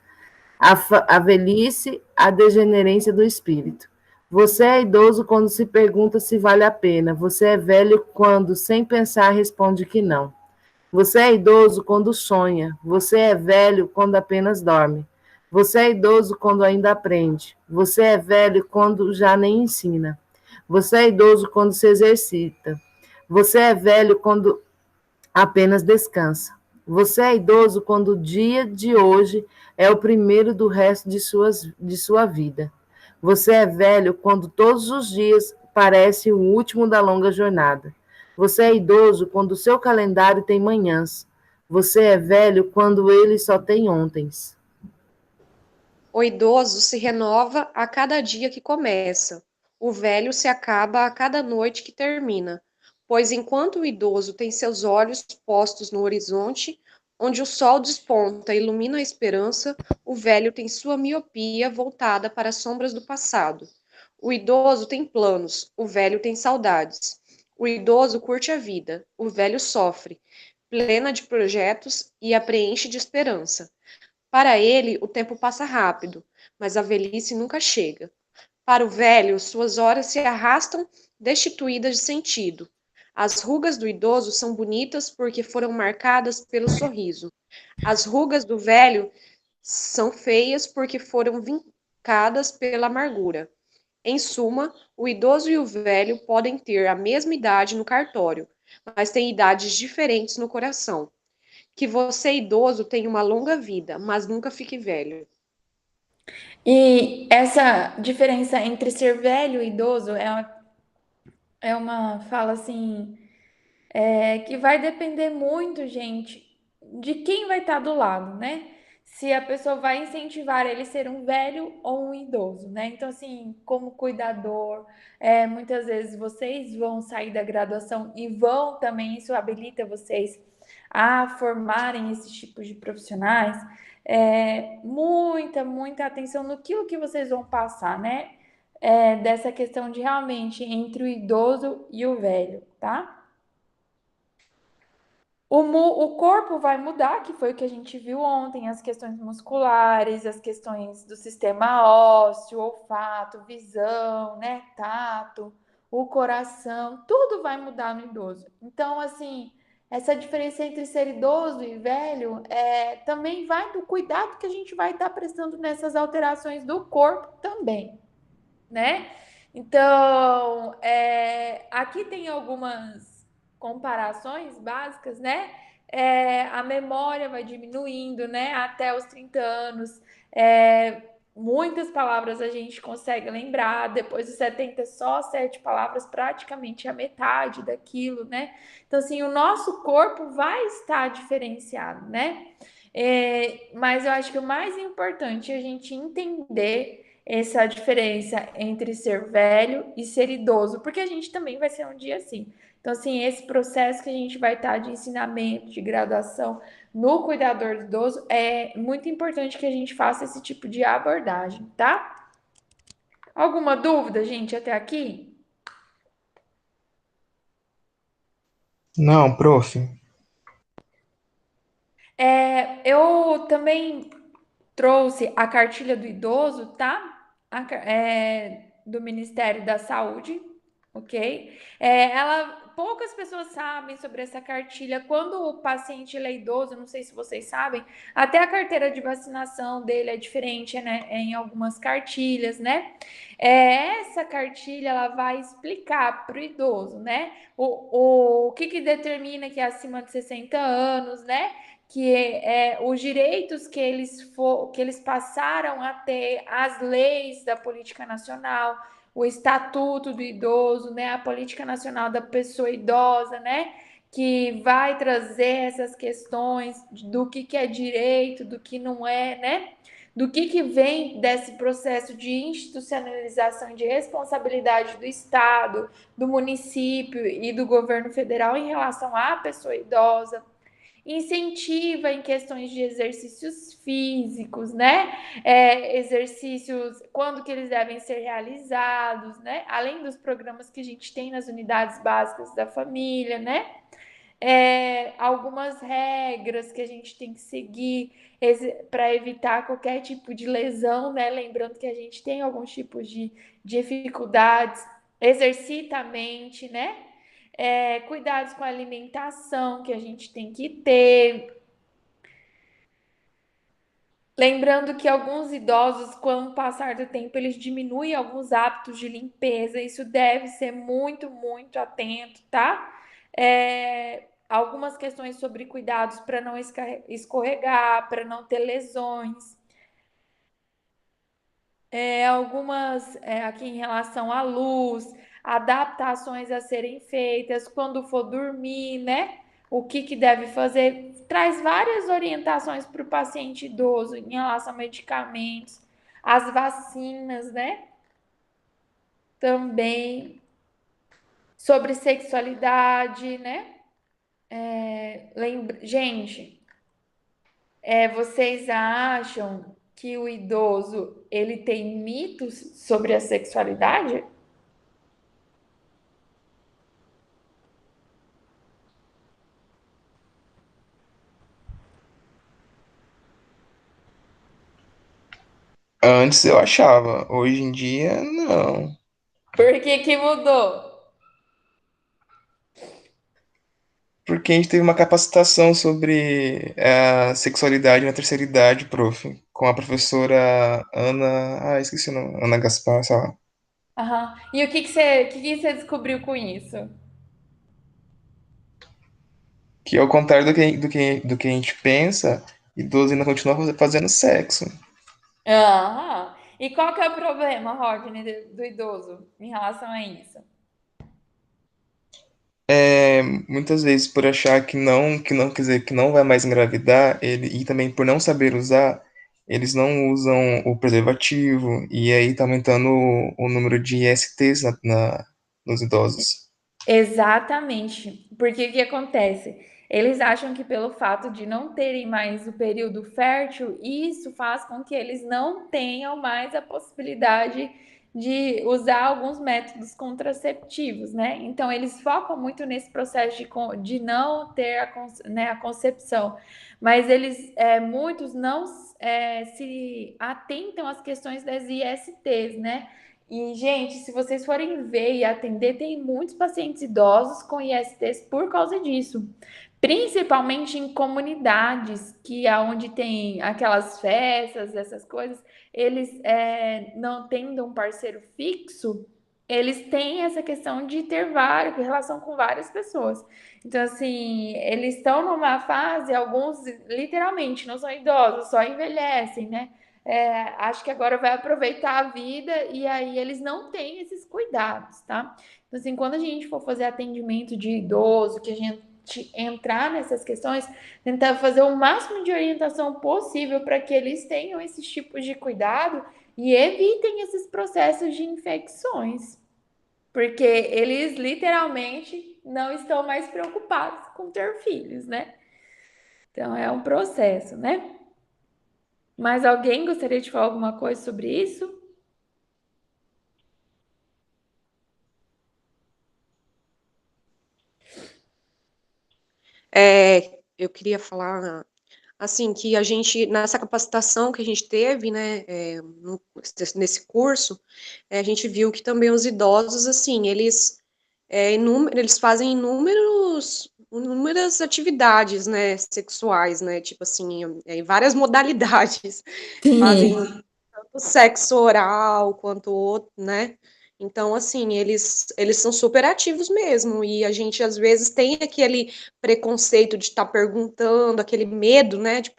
A velhice, a degenerência do espírito. Você é idoso quando se pergunta se vale a pena. Você é velho quando, sem pensar, responde que não. Você é idoso quando sonha. Você é velho quando apenas dorme. Você é idoso quando ainda aprende. Você é velho quando já nem ensina. Você é idoso quando se exercita. Você é velho quando apenas descansa. Você é idoso quando o dia de hoje é o primeiro do resto de sua vida. Você é velho quando todos os dias parece o último da longa jornada. Você é idoso quando o seu calendário tem manhãs. Você é velho quando ele só tem ontens. O idoso se renova a cada dia que começa. O velho se acaba a cada noite que termina. Pois enquanto o idoso tem seus olhos postos no horizonte, onde o sol desponta e ilumina a esperança, o velho tem sua miopia voltada para as sombras do passado. O idoso tem planos, o velho tem saudades. O idoso curte a vida, o velho sofre, plena de projetos e a preenche de esperança. Para ele, o tempo passa rápido, mas a velhice nunca chega. Para o velho, suas horas se arrastam destituídas de sentido. As rugas do idoso são bonitas porque foram marcadas pelo sorriso. As rugas do velho são feias porque foram vincadas pela amargura. Em suma, o idoso e o velho podem ter a mesma idade no cartório, mas têm idades diferentes no coração. Que você, idoso, tenha uma longa vida, mas nunca fique velho. E essa diferença entre ser velho e idoso é uma fala assim, que vai depender muito, gente, de quem vai estar do lado, né? Se a pessoa vai incentivar ele a ser um velho ou um idoso, né? Então, assim, como cuidador, muitas vezes vocês vão sair da graduação e vão também, isso habilita vocês a formarem esses tipos de profissionais. Muita atenção no que vocês vão passar, né? Dessa questão de realmente entre o idoso e o velho, tá? O corpo vai mudar, que foi o que a gente viu ontem, as questões musculares, as questões do sistema ósseo, olfato, visão, né, tato, o coração, tudo vai mudar no idoso. Então, assim, essa diferença entre ser idoso e velho também vai do cuidado que a gente vai estar prestando nessas alterações do corpo também, né? Então, aqui tem algumas comparações básicas, né? A memória vai diminuindo, né? Até os 30 anos. Muitas palavras a gente consegue lembrar, depois dos 70, só 7 palavras, praticamente a metade daquilo, né? Então, assim, o nosso corpo vai estar diferenciado, né? Mas eu acho que o mais importante é a gente entender essa diferença entre ser velho e ser idoso, porque a gente também vai ser um dia assim. Então, assim, esse processo que a gente vai estar de ensinamento, de graduação no cuidador do idoso, é muito importante que a gente faça esse tipo de abordagem, tá? Alguma dúvida, gente, até aqui? Não, prof. Eu também trouxe a cartilha do idoso, tá? Do Ministério da Saúde, ok? Poucas pessoas sabem sobre essa cartilha. Quando o paciente ele é idoso, não sei se vocês sabem, até a carteira de vacinação dele é diferente, né? Em algumas cartilhas, né? Essa cartilha ela vai explicar para o idoso, né? O que determina que é acima de 60 anos, né? Que os direitos que eles passaram a ter, as leis da política nacional, o Estatuto do Idoso, né, a Política Nacional da Pessoa Idosa, né, que vai trazer essas questões do que é direito, do que não é, né, do que vem desse processo de institucionalização de responsabilidade do Estado, do município e do governo federal em relação à pessoa idosa. Incentiva em questões de exercícios físicos, né? Exercícios, quando que eles devem ser realizados, né? Além dos programas que a gente tem nas unidades básicas da família, né? Algumas regras que a gente tem que seguir para evitar qualquer tipo de lesão, né? Lembrando que a gente tem alguns tipos de dificuldades, exercita a mente, né? Cuidados com a alimentação que a gente tem que ter. Lembrando que alguns idosos, com o passar do tempo, eles diminuem alguns hábitos de limpeza. Isso deve ser muito, muito atento, tá? Algumas questões sobre cuidados para não escorregar, para não ter lesões. Algumas aqui em relação à luz, adaptações a serem feitas quando for dormir, né? O que deve fazer, traz várias orientações para o paciente idoso em relação a medicamentos, as vacinas, né? Também sobre sexualidade, né? Gente, vocês acham que o idoso ele tem mitos sobre a sexualidade? Antes eu achava, hoje em dia não. Por que mudou? Porque a gente teve uma capacitação sobre a sexualidade na terceira idade, prof. Com a professora Ana. Ah, esqueci o nome. Ana Gaspar, sei lá. Aham. E o que você descobriu com isso? Que ao contrário do que a gente pensa, idoso ainda continua fazendo sexo. Aham. E qual que é o problema, Rodney, do idoso em relação a isso? Muitas vezes por achar quer dizer, que não vai mais engravidar, e também por não saber usar, eles não usam o preservativo, e aí tá aumentando o número de ISTs nos idosos. Exatamente. Porque o que acontece? Eles acham que pelo fato de não terem mais o período fértil, isso faz com que eles não tenham mais a possibilidade de usar alguns métodos contraceptivos, né? Então, eles focam muito nesse processo de não ter né, a concepção. Mas muitos não se atentam às questões das ISTs, né? E, gente, se vocês forem ver e atender, tem muitos pacientes idosos com ISTs por causa disso. Principalmente em comunidades que aonde tem aquelas festas, essas coisas, eles não tendo um parceiro fixo, eles têm essa questão de ter relação com várias pessoas. Então, assim, eles estão numa fase, alguns literalmente não são idosos, só envelhecem, né? Acho que agora vai aproveitar a vida e aí eles não têm esses cuidados, tá? Então, assim, quando a gente for fazer atendimento de idoso, que a gente entrar nessas questões, tentar fazer o máximo de orientação possível para que eles tenham esses tipos de cuidado e evitem esses processos de infecções, porque eles literalmente não estão mais preocupados com ter filhos, né? Então é um processo, né? Mas alguém gostaria de falar alguma coisa sobre isso? Eu queria falar, assim, que a gente, nessa capacitação que a gente teve, né, nesse curso, a gente viu que também os idosos, assim, eles Eles fazem inúmeras atividades, né, sexuais, né, tipo assim, em várias modalidades. Fazem Sim. tanto sexo oral quanto outro, né? Então, assim, eles são super ativos mesmo, e a gente às vezes tem aquele preconceito de estar perguntando, aquele medo, né, de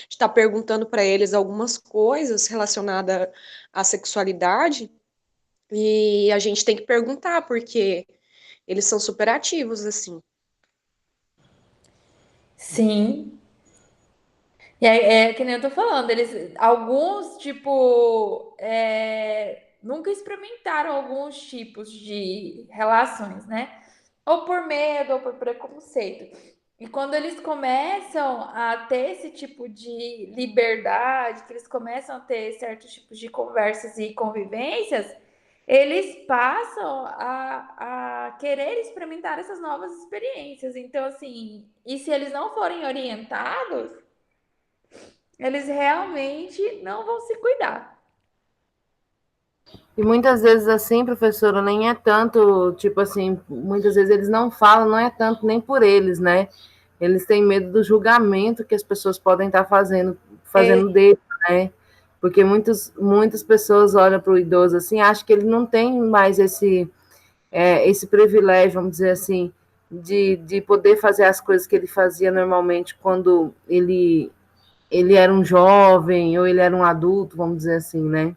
estar perguntando para eles algumas coisas relacionadas à sexualidade, e a gente tem que perguntar, porque eles são super ativos, assim. Sim. E aí, é que nem eu tô falando, alguns, tipo, nunca experimentaram alguns tipos de relações, né? Ou por medo, ou por preconceito. E quando eles começam a ter esse tipo de liberdade, que eles começam a ter certos tipos de conversas e convivências, eles passam a querer experimentar essas novas experiências. Então, assim, e se eles não forem orientados, eles realmente não vão se cuidar. E muitas vezes assim, professora, nem é tanto, tipo assim, muitas vezes eles não falam, não é tanto nem por eles, né? Eles têm medo do julgamento que as pessoas podem estar É, fazendo dele, né? Porque muitas pessoas olham para o idoso assim, acham que ele não tem mais esse privilégio, vamos dizer assim, de poder fazer as coisas que ele fazia normalmente quando ele era um jovem ou ele era um adulto, vamos dizer assim, né?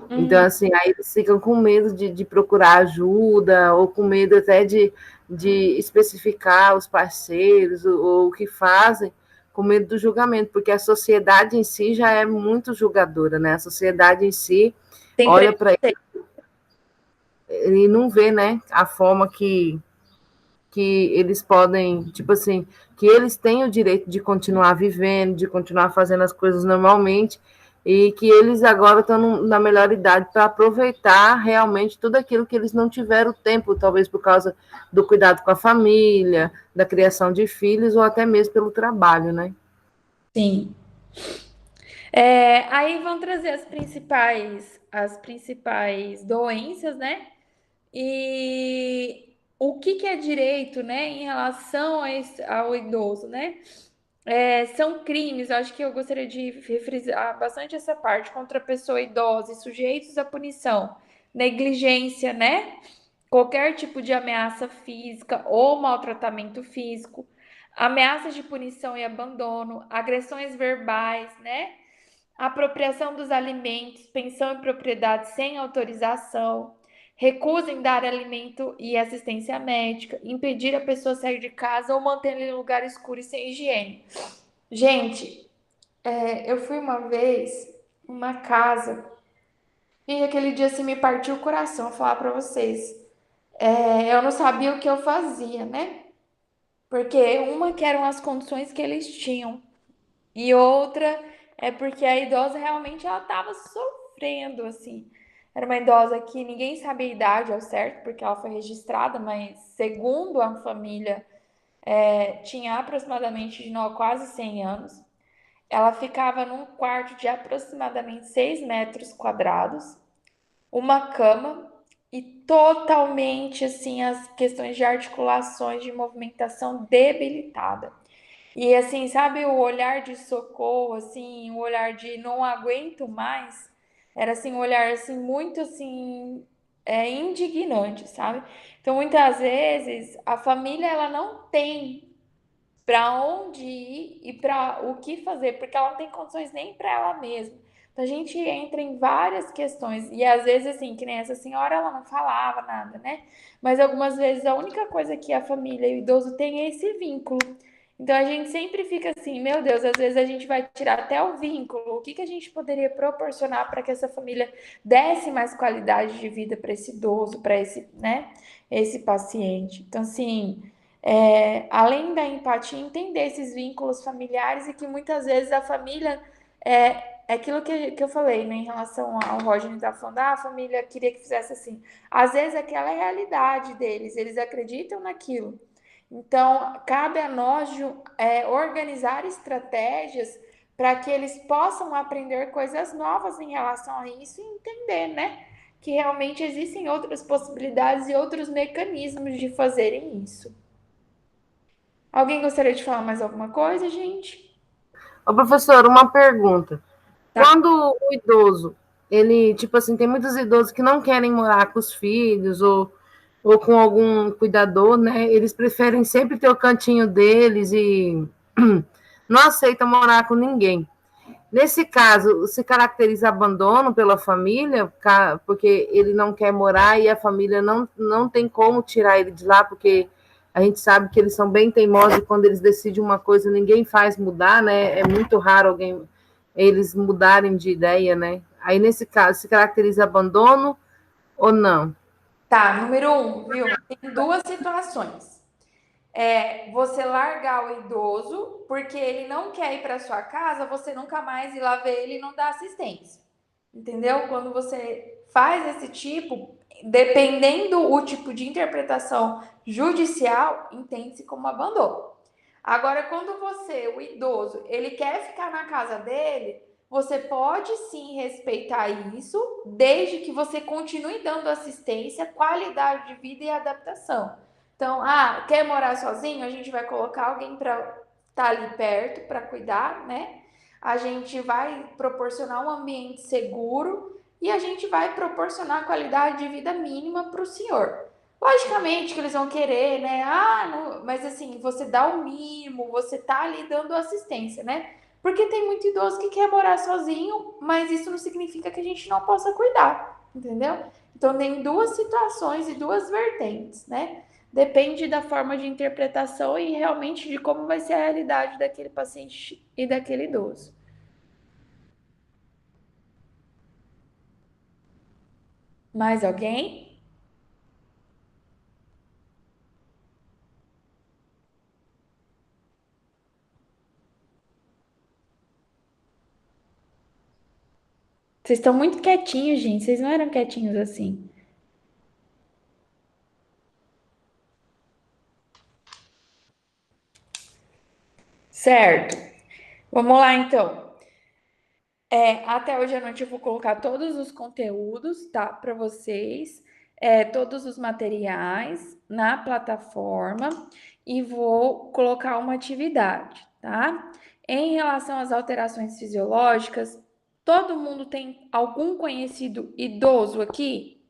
Então, uhum, assim, aí eles ficam com medo de procurar ajuda, ou com medo até de especificar os parceiros, ou o que fazem, com medo do julgamento, porque a sociedade em si já é muito julgadora, né? A sociedade em si tem olha para preconceito. ele e não vê, né, a forma que eles podem, tipo assim, que eles têm o direito de continuar vivendo, de continuar fazendo as coisas normalmente, e que eles agora estão na melhor idade para aproveitar realmente tudo aquilo que eles não tiveram tempo, talvez por causa do cuidado com a família, da criação de filhos, ou até mesmo pelo trabalho, né? Sim. Aí vão trazer as principais doenças, né? E o que que é direito, né, em relação ao idoso, né? São crimes, eu acho que eu gostaria de refrisar bastante essa parte, contra a pessoa idosa e sujeitos à punição, negligência, né? Qualquer tipo de ameaça física ou maltratamento físico, ameaças de punição e abandono, agressões verbais, né? Apropriação dos alimentos, pensão em propriedade sem autorização, recusa em dar alimento e assistência médica, impedir a pessoa sair de casa ou mantê-la em lugar escuro e sem higiene. Gente, eu fui uma vez numa casa e aquele dia assim me partiu o coração, vou falar para vocês. Eu não sabia o que eu fazia, né? Porque uma que eram as condições que eles tinham e outra é porque a idosa realmente ela estava sofrendo assim. Era uma idosa que ninguém sabe a idade ao certo, porque ela foi registrada, mas segundo a família, tinha aproximadamente quase 100 anos. Ela ficava num quarto de aproximadamente 6 metros quadrados, uma cama e totalmente assim as questões de articulações de movimentação debilitada. E assim, sabe o olhar de socorro, assim, o olhar de não aguento mais, era assim um olhar assim muito assim indignante, sabe? Então muitas vezes a família ela não tem para onde ir e para o que fazer, porque ela não tem condições nem para ela mesma. Então a gente entra em várias questões e às vezes assim, que nem essa senhora, ela não falava nada, né? Mas algumas vezes a única coisa que a família e o idoso tem é esse vínculo. Então a gente sempre fica assim, meu Deus, às vezes a gente vai tirar até o vínculo. O que que a gente poderia proporcionar para que essa família desse mais qualidade de vida para esse idoso, para esse, né, esse paciente? Então assim, além da empatia, entender esses vínculos familiares e que muitas vezes a família é aquilo que eu falei, né, em relação ao Roger estava falando, a família queria que fizesse assim. Às vezes aquela é a realidade deles, eles acreditam naquilo. Então, cabe a nós organizar estratégias para que eles possam aprender coisas novas em relação a isso e entender, né? que realmente existem outras possibilidades e outros mecanismos de fazerem isso. Alguém gostaria de falar mais alguma coisa, gente? Ô, professor, uma pergunta. Tá. Quando o idoso, ele, tipo assim, tem muitos idosos que não querem morar com os filhos ou com algum cuidador, né? Eles preferem sempre ter o cantinho deles e não aceitam morar com ninguém. Nesse caso, se caracteriza abandono pela família, porque ele não quer morar e a família não tem como tirar ele de lá, porque a gente sabe que eles são bem teimosos e quando eles decidem uma coisa, ninguém faz mudar, né? É muito raro eles mudarem de ideia, né? Aí, nesse caso, se caracteriza abandono ou não? Tá, número 1, viu? Tem duas situações. Você largar o idoso porque ele não quer ir para sua casa, você nunca mais ir lá ver ele e não dar assistência. Entendeu? Quando você faz esse tipo, dependendo o tipo de interpretação judicial, entende-se como abandono. Agora, quando você, o idoso, ele quer ficar na casa dele, você pode sim respeitar isso, desde que você continue dando assistência, qualidade de vida e adaptação. Então, quer morar sozinho? A gente vai colocar alguém para estar ali perto, para cuidar, né? A gente vai proporcionar um ambiente seguro e a gente vai proporcionar qualidade de vida mínima para o senhor. Logicamente que eles vão querer, né? Não, mas assim, você dá o mínimo, você tá ali dando assistência, né? Porque tem muito idoso que quer morar sozinho, mas isso não significa que a gente não possa cuidar, entendeu? Então tem duas situações e duas vertentes, né? Depende da forma de interpretação e realmente de como vai ser a realidade daquele paciente e daquele idoso. Mais alguém? Vocês estão muito quietinhos, gente. Vocês não eram quietinhos assim. Certo. Vamos lá, então. Até hoje à noite eu vou colocar todos os conteúdos, tá, para vocês, todos os materiais na plataforma e vou colocar uma atividade, tá? Em relação às alterações fisiológicas, todo mundo tem algum conhecido idoso aqui?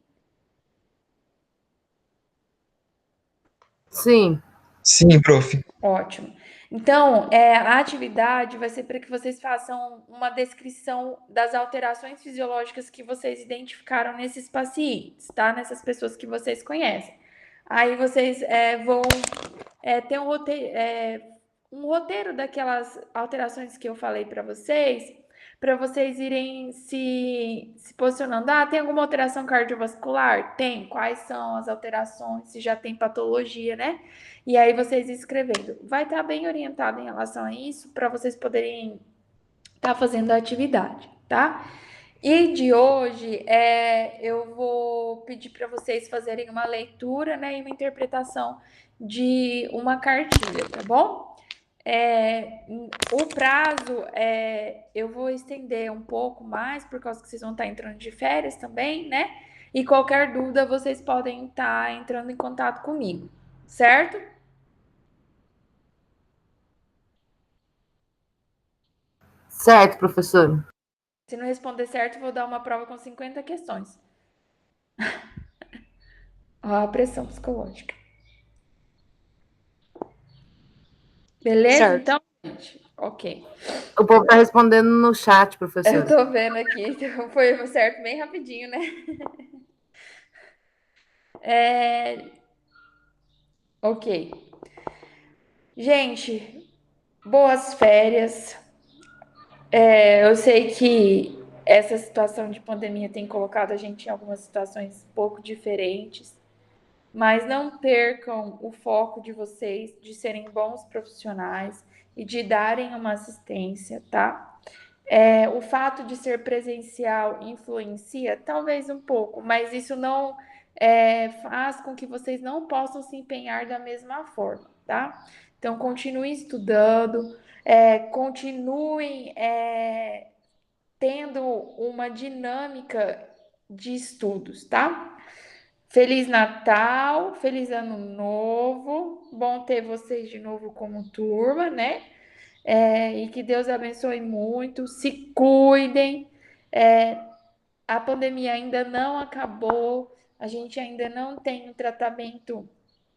Sim. Sim, prof. Ótimo. Então, a atividade vai ser para que vocês façam uma descrição das alterações fisiológicas que vocês identificaram nesses pacientes, tá? Nessas pessoas que vocês conhecem. Aí vocês vão ter um roteiro daquelas alterações que eu falei para vocês irem se posicionando. Tem alguma alteração cardiovascular? Tem. Quais são as alterações? Se já tem patologia, né? E aí vocês escrevendo. Vai estar bem orientado em relação a isso para vocês poderem estar fazendo a atividade, tá? E de hoje eu vou pedir para vocês fazerem uma leitura, né, e uma interpretação de uma cartilha, tá bom? O prazo eu vou estender um pouco mais, por causa que vocês vão estar entrando de férias também, né? E qualquer dúvida vocês podem estar entrando em contato comigo, certo? Certo, professor. Se não responder certo, vou dar uma prova com 50 questões. A pressão psicológica. Beleza? Certo. Então, gente, ok. O povo está respondendo no chat, Eu professor. tô vendo aqui, então foi certo bem rapidinho, né? Ok. Gente, boas férias. Eu sei que essa situação de pandemia tem colocado a gente em algumas situações um pouco diferentes, mas não percam o foco de vocês de serem bons profissionais e de darem uma assistência, tá? O fato de ser presencial influencia, talvez um pouco, mas isso não faz com que vocês não possam se empenhar da mesma forma, tá? Então, continuem estudando, continuem tendo uma dinâmica de estudos, tá? Feliz Natal, feliz Ano Novo, bom ter vocês de novo como turma, né? E que Deus abençoe muito, se cuidem. A pandemia ainda não acabou, a gente ainda não tem um tratamento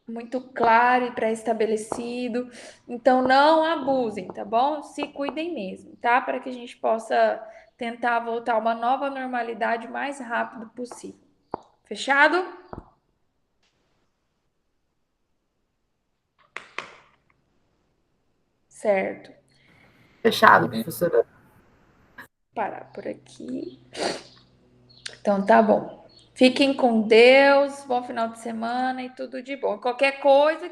muito claro e pré-estabelecido, então não abusem, tá bom? Se cuidem mesmo, tá? Para que a gente possa tentar voltar a uma nova normalidade o mais rápido possível. Fechado? Certo. Fechado, professora. Parar por aqui. Então tá bom. Fiquem com Deus, bom final de semana e tudo de bom. Qualquer coisa